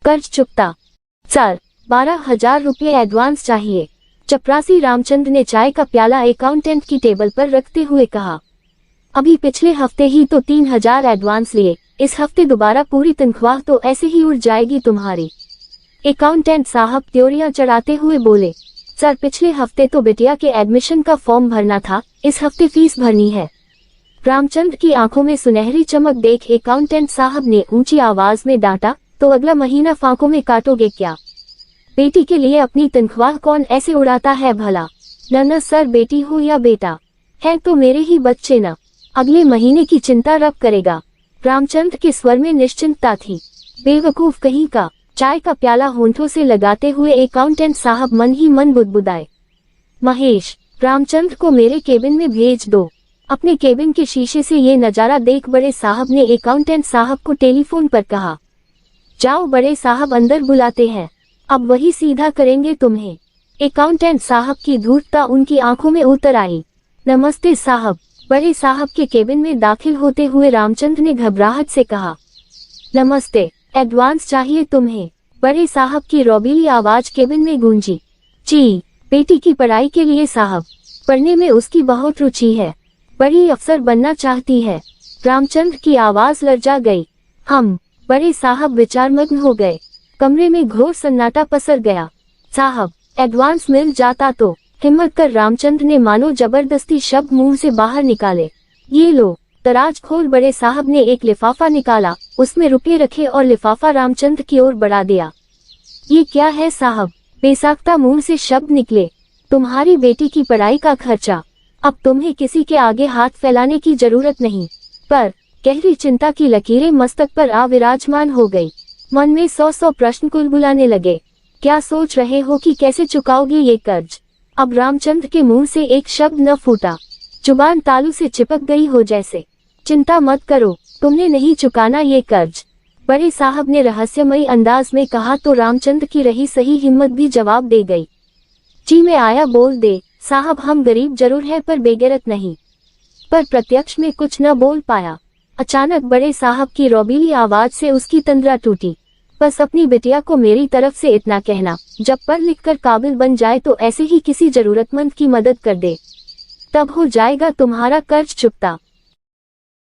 कर्ज चुकता। सर, 12,000 रुपये एडवांस चाहिए। चपरासी रामचंद्र ने चाय का प्याला अकाउंटेंट की टेबल पर रखते हुए कहा। अभी पिछले हफ्ते ही तो 3,000 एडवांस लिए, इस हफ्ते दोबारा पूरी तनख्वाह तो ऐसे ही उड़ जाएगी तुम्हारी। अकाउंटेंट साहब त्योरियां चढ़ाते हुए बोले। सर, पिछले हफ्ते तो बिटिया के एडमिशन का फॉर्म भरना था, इस हफ्ते फीस भरनी है। रामचंद्र की आंखों में सुनहरी चमक देख अकाउंटेंट साहब ने ऊंची आवाज में डांटा, तो अगला महीना फांकों में काटोगे क्या? बेटी के लिए अपनी तनख्वाह कौन ऐसे उड़ाता है भला? न सर, बेटी हो या बेटा है तो मेरे ही बच्चे न, अगले महीने की चिंता रब करेगा। रामचंद्र के स्वर में निश्चिंतता थी। बेवकूफ कहीं का। चाय का प्याला होंठों से लगाते हुए अकाउंटेंट साहब मन ही मन बुदबुदाए। महेश, रामचंद्र को मेरे केबिन में भेज दो। अपने केबिन के शीशे से ये नजारा देख बड़े साहब ने अकाउंटेंट साहब को टेलीफोन पर कहा। जाओ, बड़े साहब अंदर बुलाते हैं, अब वही सीधा करेंगे तुम्हें। अकाउंटेंट साहब की धूर्तता उनकी आंखों में उतर आई। नमस्ते साहब। बड़े साहब के केबिन में दाखिल होते हुए रामचंद्र ने घबराहट से कहा। नमस्ते, एडवांस चाहिए तुम्हें? बड़े साहब की रौबीली आवाज केबिन में गूंजी। जी, बेटी की पढ़ाई के लिए साहब, पढ़ने में उसकी बहुत रुचि है, बड़ी अफसर बनना चाहती है। रामचंद्र की आवाज लर्जा गई। हम। बड़े साहब विचारमग्न हो गए। कमरे में घोर सन्नाटा पसर गया। साहब, एडवांस मिल जाता तो। हिम्मत कर रामचंद्र ने मानो जबरदस्ती शब्द मुंह से बाहर निकाले। ये लो। दराज खोल बड़े साहब ने एक लिफाफा निकाला, उसमें रुपये रखे और लिफाफा रामचंद्र की ओर बढ़ा दिया। ये क्या है साहब? बेसाख्ता मुंह से शब्द निकले। तुम्हारी बेटी की पढ़ाई का खर्चा। अब तुम्हें किसी के आगे हाथ फैलाने की जरूरत नहीं। पर गहरी चिंता की लकीरें मस्तक पर आ विराजमान हो गई। मन में 100 प्रश्न कुलबुलाने लगे। क्या सोच रहे हो कि कैसे चुकाओगे ये कर्ज? अब रामचंद्र के मुंह से एक शब्द न फूटा। जुबान तालू से चिपक गई हो जैसे। चिंता मत करो, तुमने नहीं चुकाना ये कर्ज, बड़े साहब ने रहस्यमयी अंदाज में कहा तो रामचंद्र की रही सही हिम्मत भी जवाब दे गई। जी मैं आया बोल दे साहब, हम गरीब जरूर है पर बेगैरत नहीं। पर प्रत्यक्ष में कुछ न बोल पाया। अचानक बड़े साहब की रौबीली आवाज से उसकी तंद्रा टूटी। बस अपनी बिटिया को मेरी तरफ से इतना कहना, जब पढ़ लिख कर काबिल बन जाए तो ऐसे ही किसी जरूरतमंद की मदद कर दे, तब हो जाएगा तुम्हारा कर्ज चुकता।